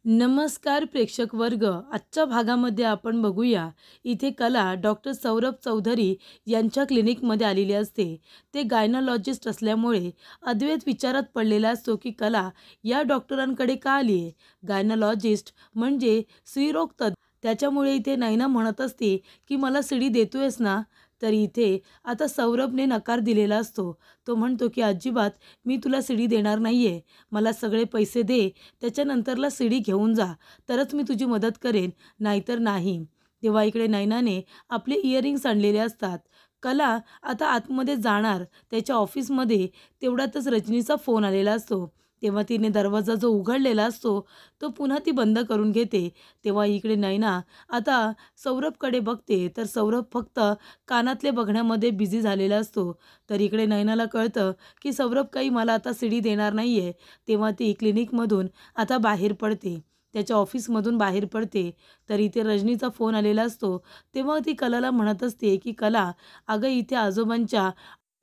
नमस्कार प्रेक्षक वर्ग. आजच्या भागामध्ये आपण बघूया. इथे कला डॉक्टर सौरभ चौधरी यांच्या क्लिनिकमध्ये आलेली असते. ते गायनॉलॉजिस्ट असल्यामुळे अद्वैत विचारात पडलेला असतो की कला या डॉक्टरांकडे का आली आहे. गायनॉलॉजिस्ट म्हणजे स्त्रीरोग तज्ञ. त्याच्यामुळे इथे नैना म्हणत असते की मला शिडी देतोयस ना. तर इथे आता सौरभने नकार दिलेला असतो. तो म्हणतो की अजिबात मी तुला शिडी देणार नाही आहे. मला सगळे पैसे दे, त्याच्यानंतरला सीडी घेऊन जा, तरच मी तुझी मदत करेन, नाहीतर नाही. तेव्हा इकडे नैनाने आपले इयरिंग्स आणलेले असतात. कला आता आतमध्ये जाणार त्याच्या ऑफिसमध्ये, तेवढ्यातच रजनीचा फोन आलेला असतो. तेव्हा तिने दरवाजा जो उघडलेला असतो तो पुन्हा ती बंद करून घेते. तेव्हा इकडे नैना आता सौरभकडे बघते, तर सौरभ फक्त कानातले बघण्यामध्ये बिझी झालेला असतो. तर इकडे नैनाला कळतं की सौरभ काही मला आता सीडी देणार नाही आहे. तेव्हा ती क्लिनिकमधून आता बाहेर पडते, त्याच्या ऑफिसमधून बाहेर पडते. तर इथे रजनीचा फोन आलेला असतो. तेव्हा ती कलाला म्हणत असते की कला, अगं इथे आजोबांच्या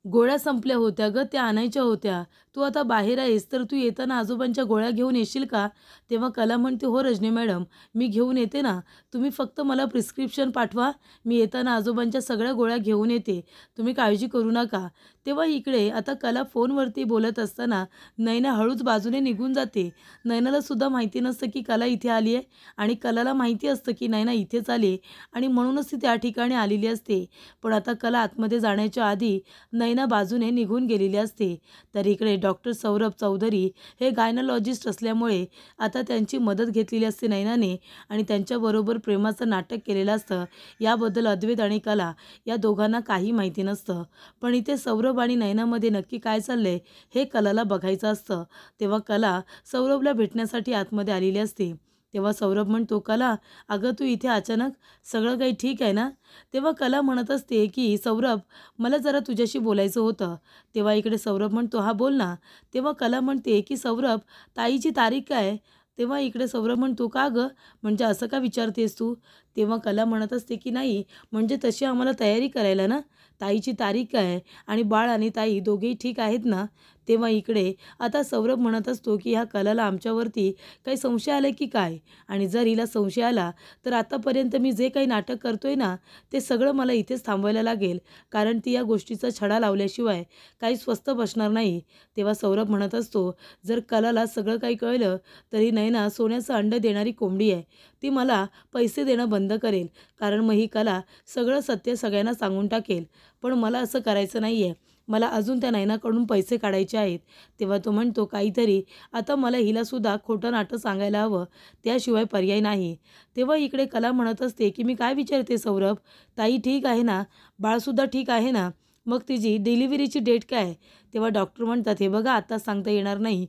गोळ्या संपल्या होत्या गं, त्या आणायच्या होत्या. तू आता बाहेर आहेस तर तू येताना आजोबांच्या गोळ्या घेऊन येशील का? तेव्हा कला म्हणते, हो रजनी मॅडम, मी घेऊन येते ना. तुम्ही फक्त मला प्रिस्क्रिप्शन पाठवा, मी येताना आजोबांच्या सगळ्या गोळ्या घेऊन येते. तुम्ही काळजी करू नका. तेव्हा इकडे आता कला फोनवरती बोलत असताना नैना हळूच बाजूने निघून जाते. नैनाला सुद्धा माहिती नसतं की कला इथे आली आहे, आणि कलाला माहिती असतं की नैना इथेच आली आणि म्हणूनच ती त्या ठिकाणी आलेली असते. पण आता कला आतमध्ये जाण्याच्या आधी नैना बाजूने निघून गेलेली असते. तर इकडे डॉक्टर सौरभ चौधरी हे गायनॉलॉजिस्ट असल्यामुळे आता त्यांची मदत घेतलेली असते नैनाने, आणि त्यांच्याबरोबर प्रेमाचं नाटक केलेलं असतं. याबद्दल अद्वैत आणि कला या दोघांना काही माहिती नसतं. पण इथे सौरभ आणि नैनामध्ये नक्की काय चाललंय हे कलाला बघायचं असतं. तेव्हा कला सौरभला भेटण्यासाठी आतमध्ये आलेली असते. तेव्हा सौरभ म्हणतो, कला, अगं तू इथे अचानक, सगळं काही ठीक आहे ना? तेव्हा कला म्हणत असते की सौरभ, मला जरा तुझ्याशी बोलायचं होतं. तेव्हा इकडे सौरभ म्हणतो, हा बोल ना. तेव्हा कला म्हणते की सौरभ, ताईची तारीख काय? तेव्हा इकडे सौरभ म्हणतो, का गं, म्हणजे असं का विचारतेस तू? तेव्हा कला म्हणत असते की नाही, म्हणजे तशी आम्हाला तयारी करायला ना. ताईची तारीख काय, आणि बाळ आणि ताई दोघेही ठीक आहेत ना? तेव्हा इकडे आता सौरभ म्हणत असतो की ह्या कलाला आमच्यावरती काही संशय आला की काय, आणि जर हिला संशय आला तर आतापर्यंत मी जे काही नाटक करतोय ना ते सगळं मला इथेच थांबवायला लागेल, कारण ती या गोष्टीचा छडा लावल्याशिवाय काही स्वस्थ बसणार नाही. तेव्हा सौरभ म्हणत असतो, जर कलाला सगळं काही कळलं तर ही नैना सोन्याचं अंडं देणारी कोंबडी आहे. ती मला पैसे देणं बंद करेल, कारण मग ही कला सगळं सत्य सगळ्यांना सांगून टाकेल. पण मला असं करायचं नाही आहे. मला अजून त्या नैनाकडून पैसे काढायचे आहेत. तेव्हा तो म्हणतो, काहीतरी आता मला हिलासुद्धा खोटं नाटं सांगायला हवं, त्याशिवाय पर्याय नाही. तेव्हा इकडे कला म्हणत असते की मी काय विचारते सौरभ, ताई ठीक आहे ना? बाळसुद्धा ठीक आहे ना? मग तिची डिलिव्हरीची डेट काय? तेव्हा डॉक्टर म्हणतात, हे बघा आता सांगता येणार नाही.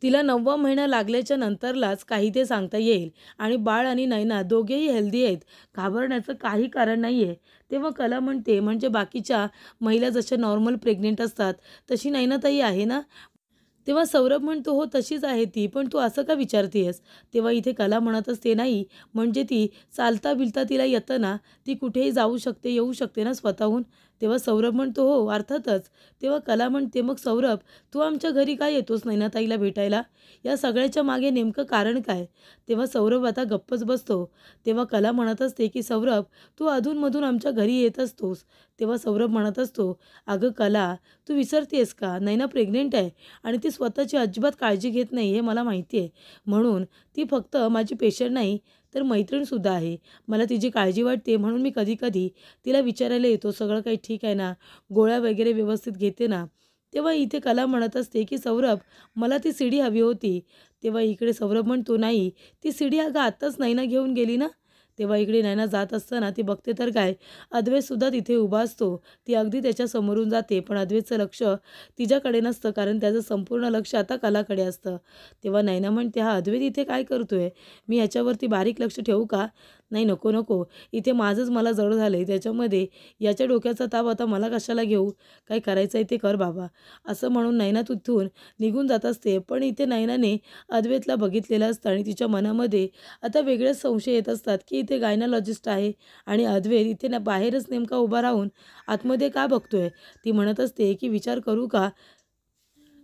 तिला 9वा महिना लागल्याच्या नंतरलाच काही ते सांगता येईल, आणि बाळ आणि नैना दोघेही हेल्दी आहेत. घाबरण्याचं काही कारण नाही आहे. तेव्हा कला म्हणते, म्हणजे बाकीच्या महिला जशा नॉर्मल प्रेग्नेंट असतात तशी नैनाताई आहे ना? तेव्हा सौरभ म्हणतो, हो तशीच आहे ती, पण तू असं का विचारतेस? तेव्हा इथे कला म्हणत असते, नाही म्हणजे ती चालता बिलता तिला येतं ना, ती कुठेही जाऊ शकते, येऊ शकते ना स्वतःहून. तेव्हा सौरभ म्हणतो, हो अर्थातच. तेव्हा कला म्हणते, मग सौरभ, तू आमच्या घरी काय येतोस नैनाताईला भेटायला? या सगळ्याच्या मागे नेमकं कारण काय? तेव्हा सौरभ आता गप्पच बसतो. तेव्हा कला म्हणत असते की सौरभ, तू अधूनमधून आमच्या घरी येत असतोस. तेव्हा सौरभ म्हणत असतो, अगं कला, तू विसरतेस का, नैना प्रेग्नेंट आहे आणि ती स्वतःची अजिबात काळजी घेत नाही हे मला माहिती आहे. म्हणून ती फक्त माझी पेशंट नाही तर मैत्रीणसुद्धा आहे. मला तिची काळजी वाटते, म्हणून मी कधी-कधी तिला विचारायला येतो, सगळं काही ठीक आहे ना? गोळ्या वगैरे व्यवस्थित घेते ना? तेव्हा इथे कला म्हणत असते की सौरभ, मला ती सीडी हवी होती. तेव्हा इकडे सौरभ म्हणतो, नाही, ती सीडी अगं आत्ताच नैना घेऊन गेली ना? तेव्हा इकडे नैना जात असताना ती बघते तर काय, अद्वैतसुद्धा तिथे उभा असतो. ती अगदी त्याच्या समोरून जाते, पण अद्वैतचं लक्ष तिच्याकडे नसतं, कारण त्याचं संपूर्ण लक्ष आता कलाकडे असतं. तेव्हा नैना म्हणते, हा अद्वैत इथे काय करतोय? मी ह्याच्यावरती बारीक लक्ष ठेवू का? नाही, नको नको, इथे माझंच मला जड झालं आहे, त्याच्यामध्ये याच्या डोक्याचा ताप आता मला कशाला घेऊ? काय करायचं आहे ते कर बाबा, असं म्हणून नैना तिथून निघून जात असते. पण इथे नैनाने अद्वैतला बघितलेलं असतं, आणि तिच्या मनामध्ये आता वेगळेच संशय येत असतात की इथे गायनॉलॉजिस्ट आहे आणि अद्वैत इथे ना बाहेरच नेमका उभा राहून आतमध्ये का बघतोय. ती म्हणत असते की विचार करू का,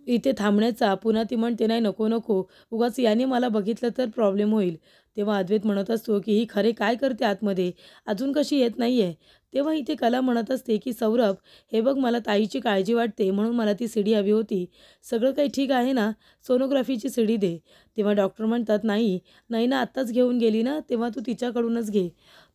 इथे थांबण्याचा पुन्हा ती म्हणते, "नाही, नको, नको. उगाच याने मला बघितलं तर प्रॉब्लेम होईल." तेव्हा अद्वैत म्हणत असतो, की "ही खरे काय करते आतमध्ये? अजून कशी येत नाही आहे?" तेव्हा इथे कला म्हणत असते, की "सौरभ, हे बघ मला ताईची काळजी वाटते म्हणून मला ती सीडी हवी होती. सगळं काही ठीक आहे ना? सोनोग्राफीची सीडी दे." तेव्हा डॉक्टर म्हणतात, "नाही, नैना आत्ताच घेऊन गेली ना, तेव्हा तू तिच्याकडूनच घे."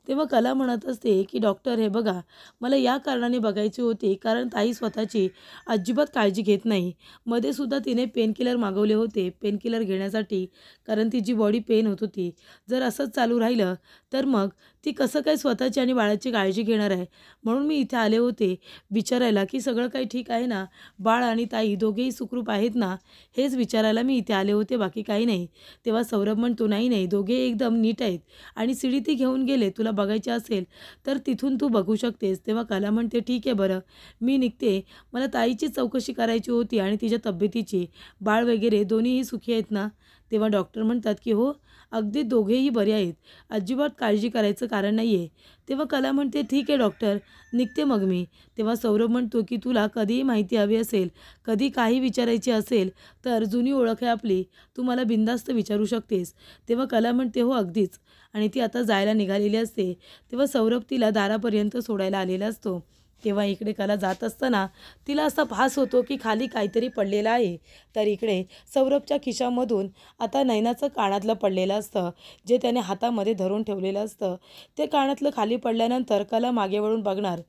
तेव्हा कला म्हणत असते, की "डॉक्टर, हे बघा, मला या कारणाने बघायची होती कारण ताई स्वतःची अजिबात काळजी घेत नाही. मध्ये सुद्धा तिने पेनकिलर मागवले होते पेनकिलर घेण्यासाठी कारण तिची बॉडी पेन होत होती. जर असंच चालू राहिलं तर मग ती कसं काय स्वतःची आणि बाळाची काळजी घेणार आहे. म्हणून मी इथे आले होते विचारायला की सगळं काही ठीक आहे ना, बाळ आणि ताई दोघेही सुखरूप आहेत ना, हेच विचारायला मी इथे आले होते, बाकी काही नाही." तेव्हा सौरभ म्हणतो, "नाही नाही, दोघे एकदम नीट आहेत आणि सीडी ती घेऊन गेले. तुला बघायची असेल तर तिथून तू बघू शकतेस." तेव्हा कला म्हणते, "ठीक आहे बरं, मी निघते. मला ताईची चौकशी करायची होती आणि तिच्या तब्येतीची. बाळ वगैरे दोन्हीही सुखी आहेत ना?" तेव्हा डॉक्टर म्हणतात, की "हो, अगदी दोघेही बरे आहेत. अजिबात काळजी करायचं कारण नाही आहे." तेव्हा कला म्हणते, "ठीक आहे डॉक्टर, निघते मग मी." तेव्हा सौरभ म्हणतो, की "तुला कधीही माहिती हवी असेल, कधी काही विचारायची असेल तर जुनी ओळख आहे आपली, तू मला बिनधास्त विचारू शकतेस." तेव्हा कला म्हणते, "हो, अगदीच." आणि ती आता जायला निघालेली असते. तेव्हा सौरभ तिला दारापर्यंत सोडायला आलेला असतो. तेव्हा इकडे कला जात असताना तिला असा भास होतो की खाली काहीतरी पडलेलं आहे. तर इकडे सौरभच्या खिशामधून आता नैनाचं कानातलं पडलेलं असतं, जे त्याने हातामध्ये धरून ठेवलेलं असतं. ते कानातलं खाली पडल्यानंतर कला मागे वळून बघणार.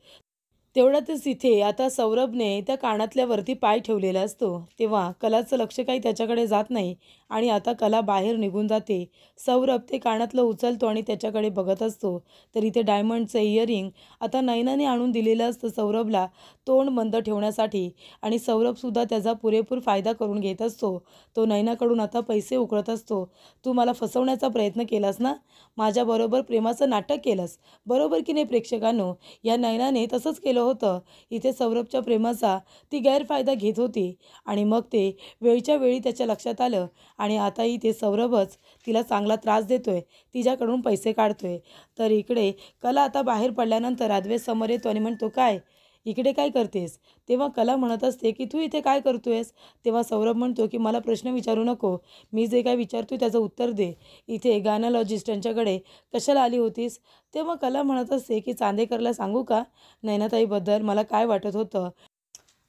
तेवढ्यातच तिथे आता सौरभने त्या कानातल्यावरती पाय ठेवलेला असतो. तेव्हा कलाचं लक्ष काही त्याच्याकडे जात नाही आणि आता कला बाहेर निघून जाते. सौरभ ते कानातलं उचलतो आणि त्याच्याकडे बघत असतो. तर इथे डायमंडचं इयरिंग आता नयनाने आणून दिलेलं असतं सौरभला तोंड बंद ठेवण्यासाठी आणि सौरभसुद्धा त्याचा पुरेपूर फायदा करून घेत असतो. तो नयनाकडून आता पैसे उकळत असतो. "तू मला फसवण्याचा प्रयत्न केलास ना? माझ्याबरोबर प्रेमाचं नाटक केलंस. बरोबर की नाही प्रेक्षकांनो? या नयनाने तसंच केलं होतं." इथे सौरभच्या प्रेमाचा ती गैरफायदा घेत होती आणि मग ते वेळच्या वेळी त्याच्या लक्षात आलं आणि आताही ते सौरभच तिला चांगला त्रास देतोय, तिच्याकडून पैसे काढतोय. तर इकडे कला आता बाहेर पडल्यानंतर अद्वैत समोर येतो आणि म्हणतो, "काय? इकडे काय करतेस?" तेव्हा कला म्हणत असते, की "तू इथे काय करतोयस?" तेव्हा सौरभ म्हणतो, की "मला प्रश्न विचारू नको. मी जे काय विचारतोय त्याचं उत्तर दे. इथे गायनॉलॉजिस्ट यांच्याकडे कशाला आली होतीस?" तेव्हा कला म्हणत असते, की "चांदेकरला सांगू का नयनाताईबद्दल मला काय वाटत होतं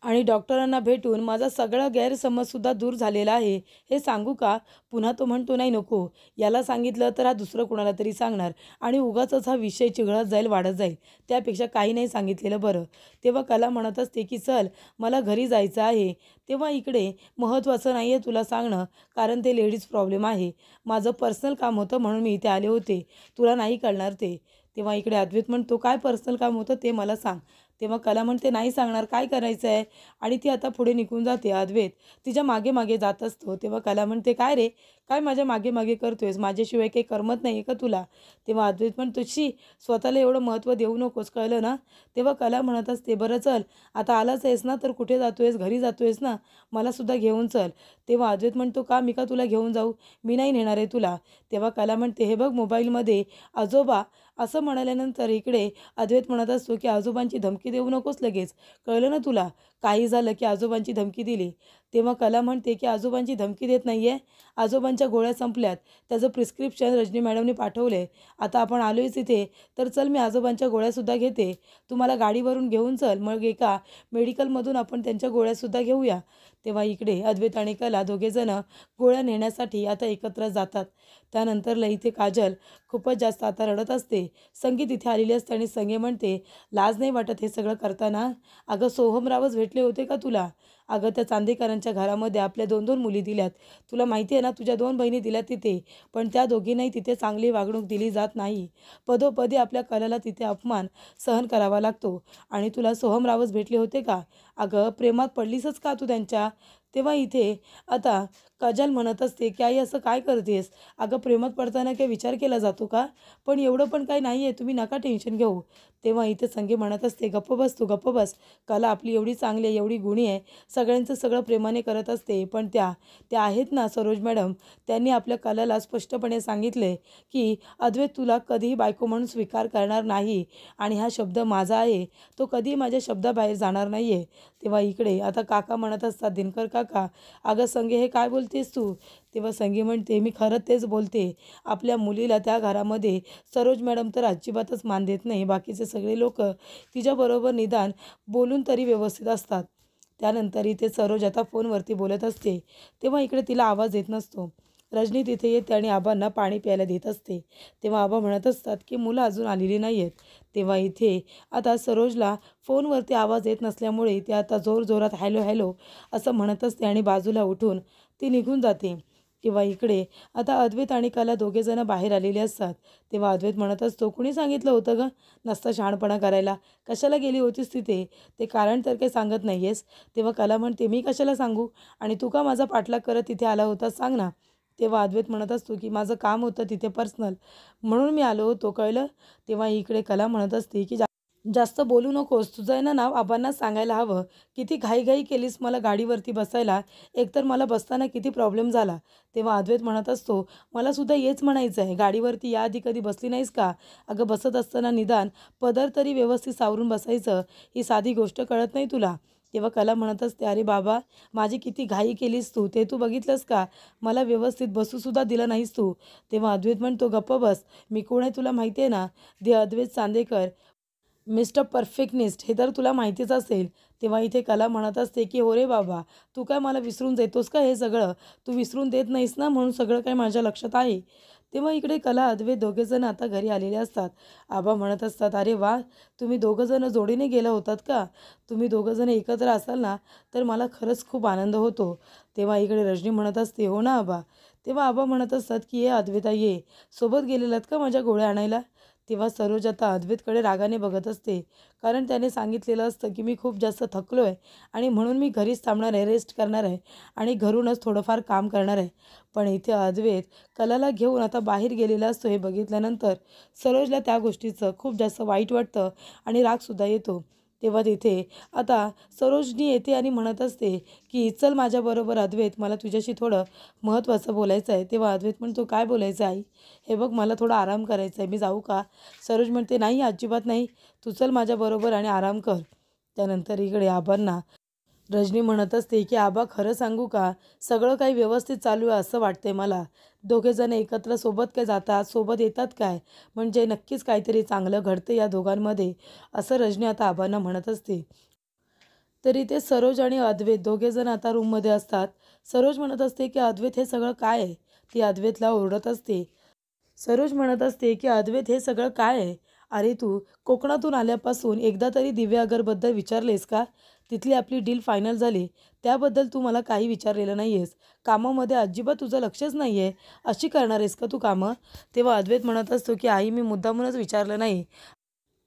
आणि डॉक्टरांना भेटून माझा सगळा गैरसमजसुद्धा दूर झालेला आहे, हे सांगू का?" पुन्हा तो म्हणतो, "नाही नको. याला सांगितलं तर हा दुसरं कुणाला तरी सांगणार आणि उगाचच हा विषय चिघळत जाईल, वाढत जाईल. त्यापेक्षा काही नाही सांगितलेलं बरं." तेव्हा कला म्हणत असते, की "चल, मला घरी जायचं आहे." तेव्हा इकडे महत्त्वाचं नाही आहे तुला सांगणं, कारण ते लेडीज प्रॉब्लेम आहे. माझं पर्सनल काम होतं म्हणून मी इथे आले होते. तुला नाही कळणार ते. तेव्हा इकडे अद्वैत म्हणतो, "काय पर्सनल काम होतं ते मला सांग." तेव्हा कला म्हणते, "नाही सांगणार, काय करायचं आहे?" आणि ती आता पुढे निघून जाते. अद्वैत तिच्या मागे मागे जात असतो. तेव्हा कला म्हणते, "काय रे, काय माझ्या मागे मागे करतोयस? माझ्याशिवाय काही करमत नाही आहे का तुला?" तेव्हा अद्वैत म्हणतो, "शी, स्वतःला एवढं महत्त्व देऊ नकोस, कळलं ना?" तेव्हा कला म्हणत असते, "बरं चल, आता आलाच आहेस ना, तर कुठे जातोयस? घरी जातोयस ना? मलासुद्धा घेऊन चल." तेव्हा अद्वैत म्हणतो, "का? मी का तुला घेऊन जाऊ? मी नाही नेणार आहे तुला." तेव्हा कला म्हणते, "हे बघ मोबाईलमध्ये आजोबा." असं म्हणाल्यानंतर इकडे अद्वैत म्हणत असतो, की "आजोबांची धमकी देऊ नकोस लगेच, कळलं ना तुला? काही झालं की आजोबांची धमकी दिली." तेव्हा कला म्हणते, की "आजोबांची धमकी देत नाही आहे. आजोबांच्या गोळ्या संपल्यात. त्याचं प्रिस्क्रिप्शन रजनी मॅडमने पाठवलं आहे. आता आपण आलो आहेच इथे, तर चल मी आजोबांच्या गोळ्यासुद्धा घेते. तू मला गाडीवरून घेऊन चल. मग एका मेडिकलमधून आपण त्यांच्या गोळ्यासुद्धा घेऊया." तेव्हा इकडे अद्वैत आणि कला दोघेजणं गोळ्या नेण्यासाठी आता एकत्र जातात. त्यानंतरला इथे काजल खूपच जास्त आता रडत असते. संगीत इथे आलेली असते आणि संगे म्हणते, "लाज नाही वाटत हे सगळं करताना? अगं सोहमरावच भेटले होते का तुला? अगं त्या चांदेकरांच्या घरामध्ये आपल्या 2-2 मुली दिल्यात. तुला माहिती आहे ना, तुझ्या 2 बहिणी दिल्यात तिथे, पण त्या दोघींनाही तिथे चांगली वागणूक दिली जात नाही. पदोपदी आपल्या कलाला तिथे अपमान सहन करावा लागतो आणि तुला सोहमरावच भेटले होते का? अगं प्रेमात पडलीसच का तू त्यांच्या?" तेव्हा इथे आता काजल म्हणत असते, की "आई असं काय करतेस? अगं प्रेमात पडताना काही विचार केला जातो का? पण एवढं पण काही नाही आहे, तुम्ही नका टेन्शन घेऊ." तेव्हा इथे संगे म्हणत असते, "गप्प बस तू, गप्प बस. कला आपली एवढी चांगली आहे, एवढी गुणी आहे. सगळ्यांचं सगळं प्रेमाने करत असते. पण त्या त्या आहेत ना सरोज मॅडम, त्यांनी आपल्या कलाला स्पष्टपणे सांगितले की अद्वैत तुला कधीही बायको म्हणून स्वीकार करणार नाही आणि हा शब्द माझा आहे, तो कधीही माझ्या शब्दाबाहेर जाणार नाही आहे. तेव्हा इकडे आता काका म्हणत असतात, दिनकर काका, अगं संगे हे काय बोलतेस तू? तेव्हा संगी म्हणते, मी खरं तेच बोलते. आपल्या मुलीला त्या घरामध्ये सरोज मॅडम तर अजिबातच मान देत नाही. बाकीचे सगळे लोक तिच्याबरोबर निदान बोलून तरी व्यवस्थित असतात. त्यानंतर इथे सरोज आता फोनवरती बोलत असते. तेव्हा इकडे तिला आवाज येत नसतो. रजनी तिथे येते आणि आबांना पाणी प्यायला देत असते. तेव्हा आबा म्हणत असतात की मुलं अजून आलेली नाही आहेत. तेव्हा इथे आता सरोजला फोनवरती आवाज येत नसल्यामुळे ती आता जोरजोरात हॅलो हॅलो असं म्हणत असते आणि बाजूला उठून ती निघून जाते. तेव्हा इकडे आता अद्वैत आणि कला दोघेजणं बाहेर आलेले असतात. तेव्हा अद्वैत म्हणत असतो, कुणी सांगितलं होतं गं नसता शहाणपणा करायला? कशाला गेली होतीस तिथे? ते कारण तर काही सांगत नाही आहेस. तेव्हा कला म्हणते, मी कशाला सांगू? आणि तू का माझा पाठलाग करत तिथे आला होतास सांग ना. तेव्हा अद्वैत म्हणत असतो की माझं काम होतं तिथे पर्सनल, म्हणून मी आलो होतो, कळलं? तेव्हा इकडे कला म्हणत असते की जास्त बोलू नकोस, तुझं आहे ना नाव आबांना सांगायला हवं. किती घाईघाई केलीस मला गाडीवरती बसायला, एकतर मला बसताना किती प्रॉब्लेम झाला. तेव्हा अद्वैत म्हणत असतो, मला सुद्धा हेच म्हणायचं आहे, गाडीवरती याआधी कधी बसली नाहीस का? अगं बसत असताना निदान पदर तरी व्यवस्थित सावरून बसायचं, ही साधी गोष्ट कळत नाही तुला? तेव्हा कला म्हणत असते, अरे बाबा, माझी किती घाई केलीस तू, ते तू बघितलंस का? मला व्यवस्थित बसूसुद्धा दिलं नाहीस तू. तेव्हा अद्वैत म्हणतो, गप्प बस, मी कोण आहे तुला माहिती आहे ना? दे अद्वैत चांदेकर, मिस्टर परफेक्टनिस्ट, हे तर तुला माहितीच असेल. तेव्हा इथे कला म्हणत असते की हो रे बाबा, तू काय मला विसरून देतोस का? हे सगळं तू विसरून देत नाहीस ना, म्हणून सगळं काय माझ्या लक्षात आहे. तेव्हा इकडे कला अद्वैत दोघेजण आता घरी आलेले असतात. आबा म्हणत असतात, अरे वा, तुम्ही दोघंजणं जोडीने गेला होतात का? तुम्ही दोघंजण एकत्र असाल ना तर मला खरंच खूप आनंद होतो. तेव्हा इकडे रजनी म्हणत असते, हो ना आबा. तेव्हा आबा म्हणत असतात की ये अद्वैता ये, सोबत गेलेलात का माझ्या गोळ्या आणायला? तेव्हा सरोज आता अद्वैतकडे रागाने बघत असते, कारण त्याने सांगितलेलं असतं की मी खूप जास्त थकलो आहे आणि म्हणून मी घरीच थांबणार आहे, रेस्ट करणार आहे आणि घरूनच थोडंफार काम करणार आहे. पण इथे अद्वैत कलाला घेऊन आता बाहेर गेलेला असतो. हे बघितल्यानंतर सरोजला त्या गोष्टीचं खूप जास्त वाईट वाटतं आणि रागसुद्धा येतो. तेव्हा तिथे आता सरोजनी येते आणि म्हणत असते की चल माझ्याबरोबर अद्वैत, मला तुझ्याशी थोडं महत्त्वाचं बोलायचं आहे. तेव्हा अद्वैत म्हणतो, काय बोलायचं आई? हे बघ, मला थोडा आराम करायचा आहे, मी जाऊ का? सरोज म्हणते, नाही अजिबात नाही, तू चल माझ्याबरोबर आणि आराम कर. त्यानंतर इकडे आबांना रजनी म्हणत असते की आबा, खरं सांगू का, सगळं काही व्यवस्थित चालू आहे असं वाटतंय मला. दोघेजण एकत्र सोबत काय जातात, सोबत येतात काय, म्हणजे नक्कीच काहीतरी चांगलं घडतं या दोघांमध्ये, असं रजनी आता आबांना म्हणत असते. तरी ते सरोज आणि अद्वैत दोघेजण आता रूममध्ये असतात. सरोज म्हणत असते की अद्वैत हे सगळं काय आहे? ती अद्वैतला ओरडत असते. सरोज म्हणत असते की अद्वैत हे सगळं काय आहे? अरे तू कोकणातून आल्यापासून एकदा तरी दिव्यागरबद्दल विचारलेस का? तिथली आपली डील फायनल झाली, त्याबद्दल तू मला काही विचारलेलं नाही आहेस. कामामध्ये अजिबात तुझं लक्षच नाही आहे. अशी करणार आहेस का तू कामं? तेव्हा अद्वैत म्हणत असतो की आई, मी मुद्दामूनच विचारलं नाही,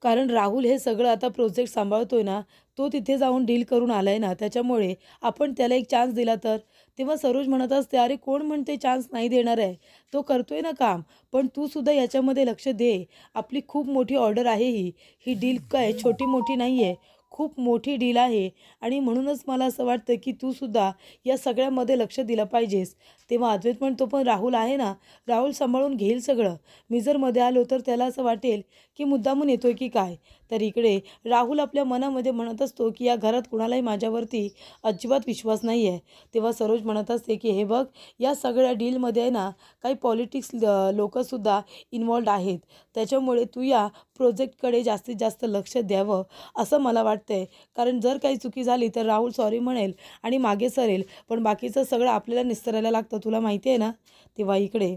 कारण राहुल हे सगळं आता प्रोजेक्ट सांभाळतोय ना, तो तिथे जाऊन डील करून आलाय ना, त्याच्यामुळे आपण त्याला एक चान्स दिला तर. तेव्हा सरोज म्हणत असते, अरे कोण म्हणते चान्स नाही देणार आहे? तो करतोय ना काम, पण तू सुद्धा याच्यामध्ये लक्ष दे. आपली खूप मोठी ऑर्डर आहे ही. ही डील काय छोटी मोठी नाही आहे, खूप मोठी डील आहे आणि म्हणूनच मला असं वाटतं की तू सुद्धा या सगळ्यामध्ये लक्ष दिलं पाहिजेस. तेव्हा अद्वैत म्हणतो, पण राहुल आहे ना, राहुल सांभाळून घेईल सगळं. मी जर मध्ये आलो तर त्याला असं वाटेल की मुद्दामून येतोय की काय. तर इकडे राहुल आपल्या मनामध्ये म्हणत असतो की या घरात कुणालाही माझ्यावरती अजिबात विश्वास नाही आहे. तेव्हा सरोज म्हणत असते की हे बघ, या सगळ्या डीलमध्ये आहे ना काही पॉलिटिक्स लोकंसुद्धा इन्वॉल्ड आहेत, त्याच्यामुळे तू या प्रोजेक्टकडे जास्तीत जास्त लक्ष द्यावं असं मला वाटतंय. कारण जर काही चुकी झाली तर राहुल सॉरी म्हणेल आणि मागे सरेल, पण बाकीचं सगळं आपल्याला निस्तरायला लागतं, तुला माहिती आहे ना? तेव्हा इकडे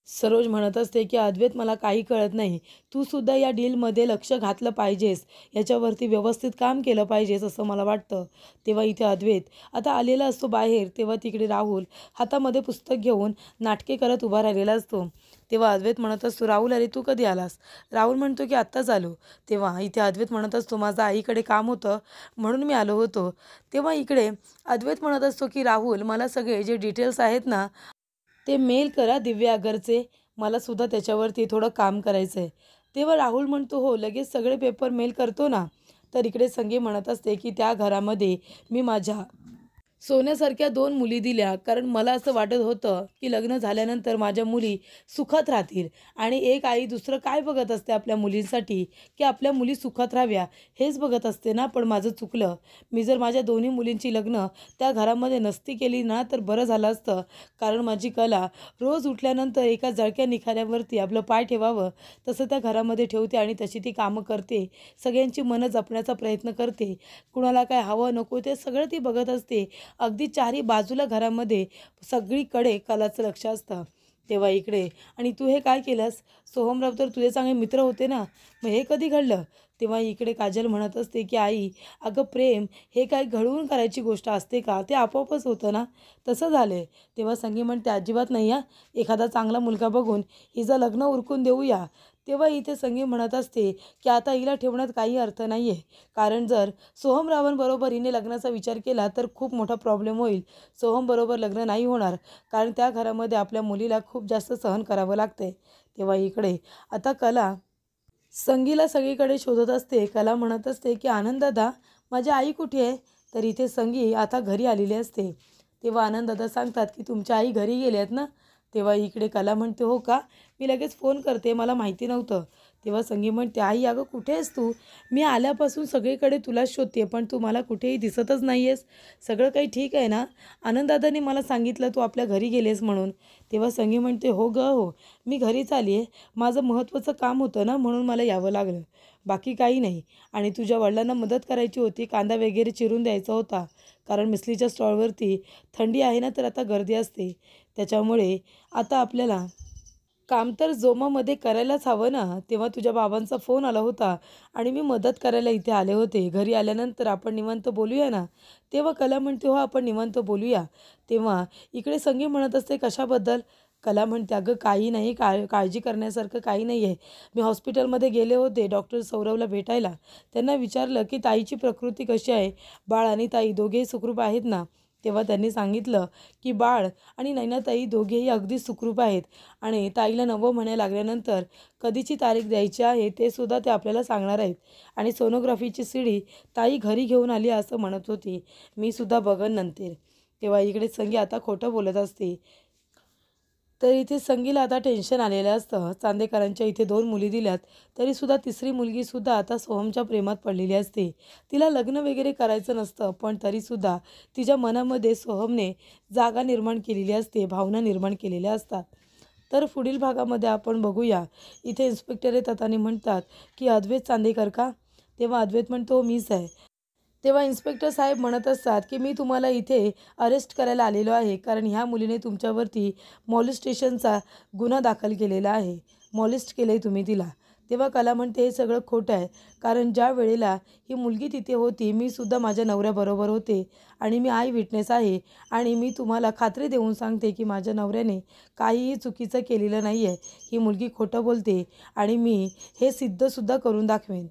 सरोज म्हणत असते की अद्वैत, मला काही कळत नाही, तू सुद्धा या डीलमध्ये लक्ष घातलं पाहिजेस, याच्यावरती व्यवस्थित काम केलं पाहिजेस असं मला वाटतं. तेव्हा इथे अद्वैत आता आलेला असतो बाहेर. तेव्हा तिकडे राहुल हातामध्ये पुस्तक घेऊन नाटके करत उभा राहिलेला असतो. तेव्हा अद्वैत म्हणत असतो, राहुल अरे तू कधी आलास? राहुल म्हणतो की आत्ताच आलो. तेव्हा इथे अद्वैत म्हणत असतो, माझं आईकडे काम होतं म्हणून मी आलो होतो. तेव्हा इकडे अद्वैत म्हणत असतो की राहुल, मला सगळे जे डिटेल्स आहेत ना ते मेल करा दिव्या अगरचे, मला सुद्धा त्याच्यावरती थोडं काम करायचं आहे. तेव्हा राहुल म्हणतो, हो लगेच सगळे पेपर मेल करतो ना. तर इकडे संगी म्हणत असते की त्या घरामध्ये मी माझ्या सोन्यासारख्या 2 मुली दिल्या, कारण मला असं वाटत होतं, की लग्न झाल्यानंतर माझ्या मुली सुखात राहतील आणि एक आई दुसरं काय बघत असते आपल्या मुलींसाठी, की आपल्या मुली सुखात राहाव्या, हेच बघत असते ना. पण माझं चुकलं. मी जर माझ्या दोन्ही मुलींची लग्न त्या घरामध्ये नसती केली ना, तर बरं झालं असतं. कारण माझी कला रोज उठल्यानंतर एका जळक्या निखाऱ्यावरती आपलं पाय ठेवावं, तसं त्या घरामध्ये ठेवते आणि तशी ती कामं करते. सगळ्यांची मनं जपण्याचा प्रयत्न करते. कुणाला काय हवं नको ते सगळं ती बघत असते. अगदी चारही बाजूला घरामध्ये सगळीकडे कलाचं लक्ष असतं. तेव्हा इकडे आणि तू हे काय केलंस? सोहमराव तर तुझे चांगले मित्र होते ना, मग हे कधी घडलं? तेव्हा इकडे काजल म्हणत असते, की आई, अगं प्रेम हे काय घडवून करायची गोष्ट असते का? ते आपोआपच होतं ना. तसं झालंय. तेव्हा संगी म्हणते, अजिबात नाही हां, एखादा चांगला मुलगा बघून हिचं लग्न उरकून देऊया. तेव्हा इथे संगी म्हणत असते, की आता हिला ठेवण्यात काही अर्थ नाही आहे. कारण जर सोहमरावांबरोबर हिने लग्नाचा विचार केला तर खूप मोठा प्रॉब्लेम होईल. सोहमबरोबर लग्न नाही होणार, कारण त्या घरामध्ये आपल्या मुलीला खूप जास्त सहन करावं लागतंय. तेव्हा इकडे आता कला संगीला सगळीकडे शोधत असते. कला म्हणत असते, की आनंददादा, माझी आई कुठे आहे? तर इथे संगी आता घरी आलेली असते. तेव्हा आनंददादा सांगतात, की तुमच्या आई घरी गेल्या आहेत ना? तेव्हा इकडे कला म्हणते, हो का? मी लगेच फोन करते, मला माहिती नव्हतं. तेव्हा संगी म्हणते, आई अगं कुठे आहेस तू? मी आल्यापासून सगळीकडे तुलाच शोधते, पण तू मला कुठेही दिसतच नाही आहेस. सगळं काही ठीक आहे ना? आनंददादांनी मला सांगितलं तू आपल्या घरी गेलेस म्हणून. तेव्हा संगी म्हणते, हो गं हो, मी घरीच आली आहे. माझं महत्त्वाचं काम होतं ना, म्हणून मला यावं लागलं. बाकी काही नाही. आणि तुझ्या वडिलांना मदत करायची होती, कांदा वगैरे चिरून द्यायचा होता. कारण मिसळीच्या स्टॉलवरती थंडी आहे ना, तर आता गर्दी असते. त्याच्यामुळे आता आपल्याला काम तर जोमामध्ये करायलाच हवं ना. तेव्हा तुझ्या बाबांचा फोन आला होता आणि मी मदत करायला इथे आले होते. घरी आल्यानंतर आपण निवांत बोलूया ना. तेव्हा कला म्हणते, हो आपण निवांत बोलूया. तेव्हा इकडे संगी म्हणत असते, कशाबद्दल? कला म्हणते, अगं काही नाही, काळजी करण्यासारखं काही नाही आहे. मी हॉस्पिटलमध्ये गेले होते डॉक्टर सौरवला भेटायला. त्यांना विचारलं, की ताईची प्रकृती कशी आहे? बाळ आणि ताई दोघेही सुखरूप आहेत ना? तेव्हा त्यांनी सांगितलं, की बाळ आणि नैनाताई दोघेही अगदी सुखरूप आहेत आणि ताईला 9वं महिना लागल्यानंतर कधीची तारीख द्यायची आहे ते सुद्धा ते आपल्याला सांगणार आहेत. आणि सोनोग्राफीची शिडी ताई घरी घेऊन आली असं म्हणत होती. मी सुद्धा बघन नंतर. तेव्हा इकडे संगी आता खोटं बोलत असते. तर इथे संगीला आता टेन्शन आलेलं असतं. चांदेकरांच्या इथे 2 मुली दिल्यात, तरीसुद्धा तिसरी मुलगीसुद्धा आता सोहमच्या प्रेमात पडलेली असते. तिला लग्न वगैरे करायचं नसतं, पण तरीसुद्धा तिच्या मनामध्ये सोहमने जागा निर्माण केलेली असते, भावना निर्माण केलेल्या असतात. तर पुढील भागामध्ये आपण बघूया. इथे इन्स्पेक्टर येतात आणि म्हणतात, की अद्वैत चांदेकर का? तेव्हा अद्वैत म्हणतो, "हो, मीच आहे." तेव्हा इन्स्पेक्टर साहेब म्हणत असतात, की मी तुम्हाला इथे अरेस्ट करायला आलेलो आहे, कारण ह्या मुलीने तुमच्यावरती मॉलेस्टेशनचा गुन्हा दाखल केलेला आहे. मॉलेस्ट केलं आहे तुम्ही तिला. तेव्हा कला म्हणते, हे सगळं खोटं आहे, कारण ज्या वेळेला ही मुलगी तिथे होती, मी सुद्धा माझ्या नवऱ्याबरोबर होते आणि मी आय विटनेस आहे आणि मी तुम्हाला खात्री देऊन सांगते, की माझ्या नवऱ्याने काहीही चुकीचं केलेलं नाही आहे. ही मुलगी खोटं बोलते आणि मी हे सिद्धसुद्धा करून दाखवेन.